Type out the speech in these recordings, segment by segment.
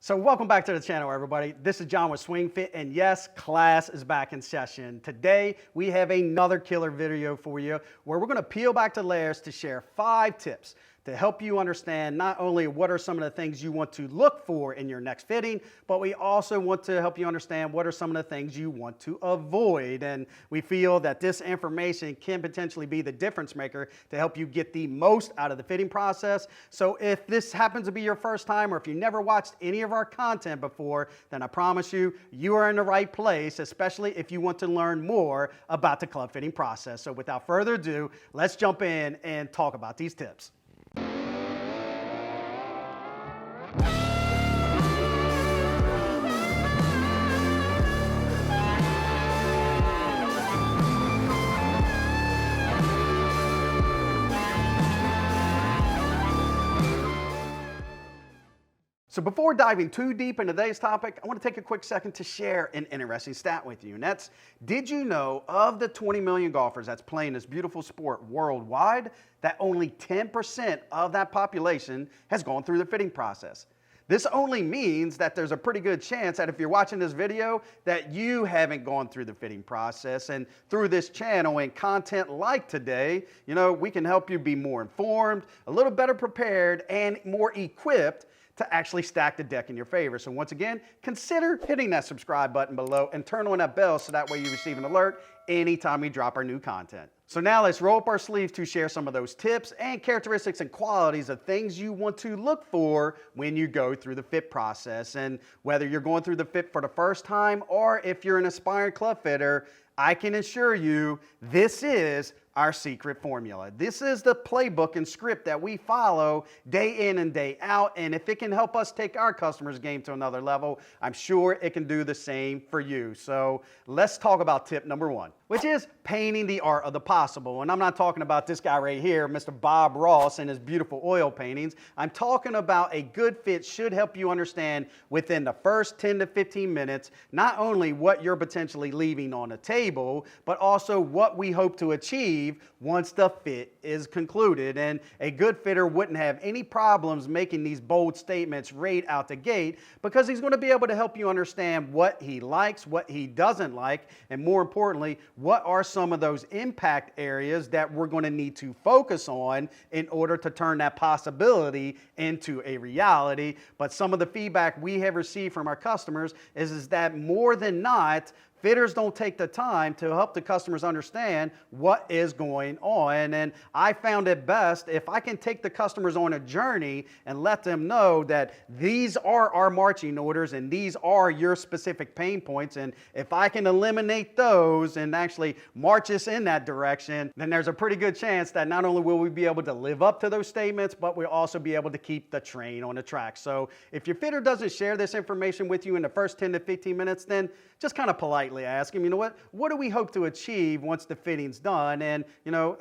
So welcome back to the channel, everybody. This is John with SwingFit, and yes, class is back in session. Today, we have another killer video for you where we're gonna peel back the layers to share 5 tips to help you understand not only what are some of the things you want to look for in your next fitting, but we also want to help you understand what are some of the things you want to avoid. And we feel that this information can potentially be the difference maker to help you get the most out of the fitting process. So if this happens to be your first time, or if you never watched any of our content before, then I promise you, you are in the right place, especially if you want to learn more about the club fitting process. So without further ado, let's jump in and talk about these tips. So before diving too deep into today's topic, I want to take a quick second to share an interesting stat with you. And that's, did you know of the 20 million golfers that's playing this beautiful sport worldwide, that only 10% of that population has gone through the fitting process? This only means that there's a pretty good chance that if you're watching this video that you haven't gone through the fitting process. And through this channel and content like today, we can help you be more informed, a little better prepared, and more equipped to actually stack the deck in your favor. So once again, consider hitting that subscribe button below and turn on that bell so that way you receive an alert anytime we drop our new content. So now let's roll up our sleeves to share some of those tips and characteristics and qualities of things you want to look for when you go through the fit process. And whether you're going through the fit for the first time or if you're an aspiring club fitter, I can assure you this is our secret formula. This is the playbook and script that we follow day in and day out, and if it can help us take our customers' game to another level, I'm sure it can do the same for you. So let's talk about tip number 1, which is painting the art of the possible. And I'm not talking about this guy right here, Mr. Bob Ross and his beautiful oil paintings. I'm talking about a good fit should help you understand within the first 10 to 15 minutes, not only what you're potentially leaving on the table, but also what we hope to achieve once the fit is concluded. And a good fitter wouldn't have any problems making these bold statements right out the gate, because he's going to be able to help you understand what he likes, what he doesn't like, and more importantly, what are some of those impact areas that we're going to need to focus on in order to turn that possibility into a reality. But some of the feedback we have received from our customers is that more than not, fitters don't take the time to help the customers understand what is going on. And I found it best if I can take the customers on a journey and let them know that these are our marching orders and these are your specific pain points. And if I can eliminate those and actually march us in that direction, then there's a pretty good chance that not only will we be able to live up to those statements, but we'll also be able to keep the train on the track. So if your fitter doesn't share this information with you in the first 10 to 15 minutes, then just kind of politely ask him, what do we hope to achieve once the fitting's done? And,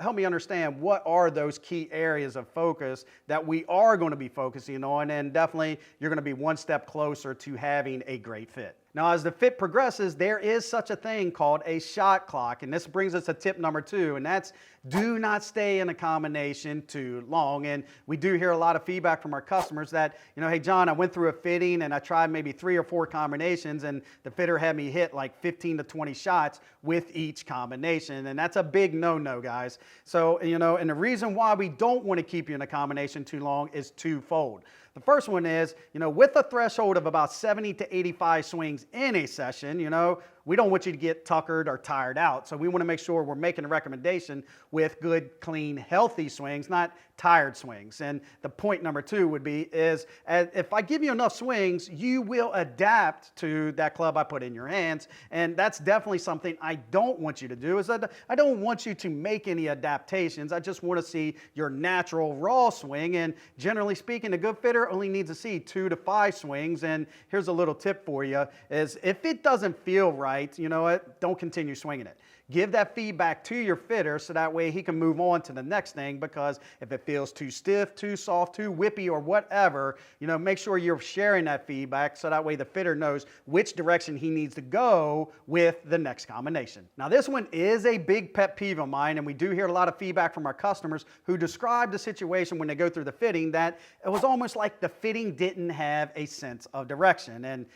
help me understand what are those key areas of focus that we are going to be focusing on, and definitely you're going to be one step closer to having a great fit. Now, as the fit progresses, there is such a thing called a shot clock, and this brings us to tip number 2, and that's do not stay in a combination too long. And we do hear a lot of feedback from our customers that, hey John, I went through a fitting and I tried maybe 3 or 4 combinations, and the fitter had me hit like 15 to 20 shots with each combination, and that's a big no-no, guys. So, and the reason why we don't want to keep you in a combination too long is twofold. The first one is, with a threshold of about 70 to 85 swings in a session, we don't want you to get tuckered or tired out. So we want to make sure we're making a recommendation with good, clean, healthy swings, not tired swings. And the point number 2 would be is, if I give you enough swings, you will adapt to that club I put in your hands. And that's definitely something I don't want you to do, is that I don't want you to make any adaptations. I just want to see your natural raw swing. And generally speaking, a good fitter only needs to see 2 to 5 swings. And here's a little tip for you, is if it doesn't feel right, you know what, don't continue swinging it. give that feedback to your fitter so that way he can move on to the next thing, because if it feels too stiff, too soft, too whippy, or whatever, make sure you're sharing that feedback so that way the fitter knows which direction he needs to go with the next combination. Now, this one is a big pet peeve of mine, and we do hear a lot of feedback from our customers who describe the situation when they go through the fitting that it was almost like the fitting didn't have a sense of direction. And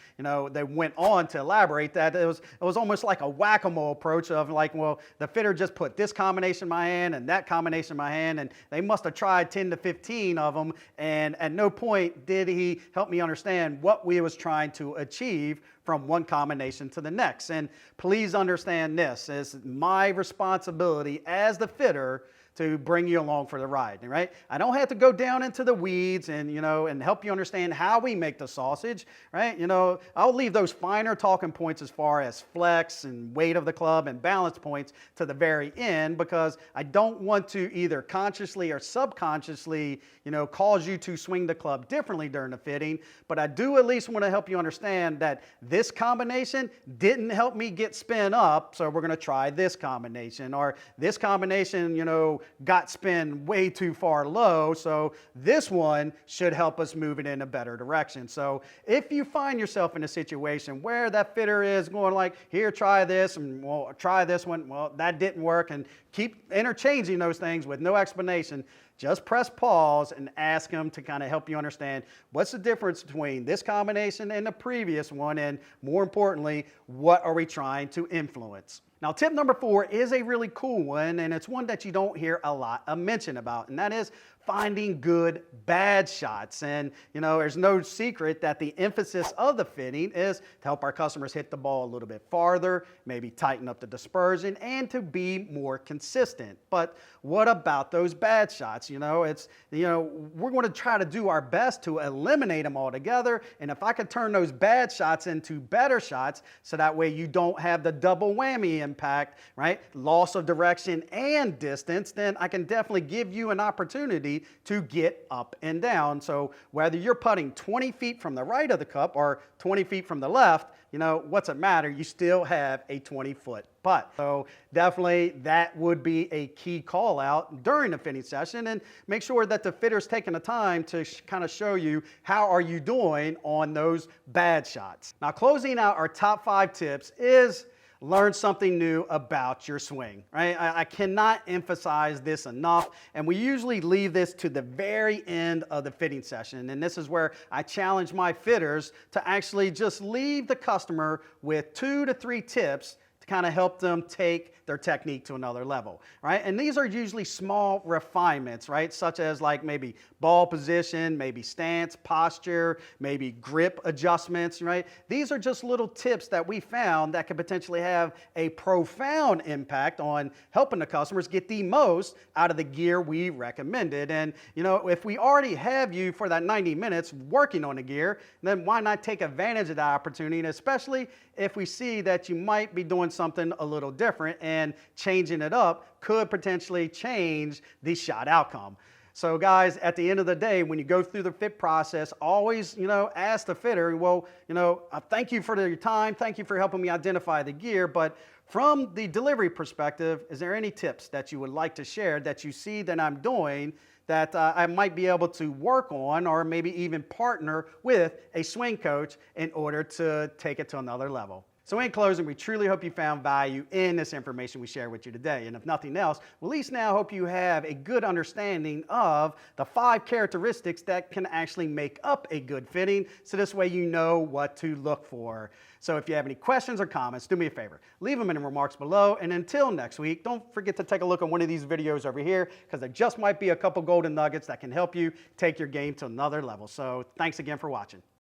they went on to elaborate that it was almost like a whack-a-mole approach of like, well, the fitter just put this combination in my hand and that combination in my hand, and they must have tried 10 to 15 of them, and at no point did he help me understand what we was trying to achieve from one combination to the next. And please understand this, it's my responsibility as the fitter to bring you along for the ride, right? I don't have to go down into the weeds and, and help you understand how we make the sausage, right? I'll leave those finer talking points as far as flex and weight of the club and balance points to the very end, because I don't want to either consciously or subconsciously, cause you to swing the club differently during the fitting. But I do at least want to help you understand that this combination didn't help me get spin up, so we're going to try this combination, or this combination, got spin way too far low, so this one should help us move it in a better direction. So if you find yourself in a situation where that fitter is going like, here, try this, and well, try this one, well, that didn't work, and keep interchanging those things with no explanation, just press pause and ask them to kind of help you understand what's the difference between this combination and the previous one, and more importantly, what are we trying to influence. Now, tip number 4 is a really cool one, and it's one that you don't hear a lot of mention about, and that is finding good bad shots. And there's no secret that the emphasis of the fitting is to help our customers hit the ball a little bit farther, maybe tighten up the dispersion, and to be more consistent. But what about those bad shots? We're going to try to do our best to eliminate them altogether, and if I could turn those bad shots into better shots, so that way you don't have the double whammy impact, right? Loss of direction and distance, then I can definitely give you an opportunity to get up and down. So whether you're putting 20 feet from the right of the cup or 20 feet from the left, what's it matter? You still have a 20-foot putt. So definitely that would be a key call out during the fitting session, and make sure that the fitter's taking the time to kind of show you how are you doing on those bad shots. Now, closing out our top 5 tips is learn something new about your swing, right? I cannot emphasize this enough, and we usually leave this to the very end of the fitting session, and this is where I challenge my fitters to actually just leave the customer with 2 to 3 tips to kind of help them take their technique to another level, right? And these are usually small refinements, right? Such as like maybe ball position, maybe stance, posture, maybe grip adjustments, right? These are just little tips that we found that could potentially have a profound impact on helping the customers get the most out of the gear we recommended. And if we already have you for that 90 minutes working on the gear, then why not take advantage of that opportunity, and especially if we see that you might be doing something a little different, and changing it up could potentially change the shot outcome. So guys, at the end of the day, when you go through the fit process, always, ask the fitter, well, thank you for your time, thank you for helping me identify the gear, but from the delivery perspective, is there any tips that you would like to share that you see that I'm doing that I might be able to work on, or maybe even partner with a swing coach in order to take it to another level? So in closing, we truly hope you found value in this information we shared with you today. And if nothing else, we at least now hope you have a good understanding of the 5 characteristics that can actually make up a good fitting, so this way you know what to look for. So if you have any questions or comments, do me a favor, leave them in the remarks below. And until next week, don't forget to take a look at one of these videos over here, because there just might be a couple golden nuggets that can help you take your game to another level. So thanks again for watching.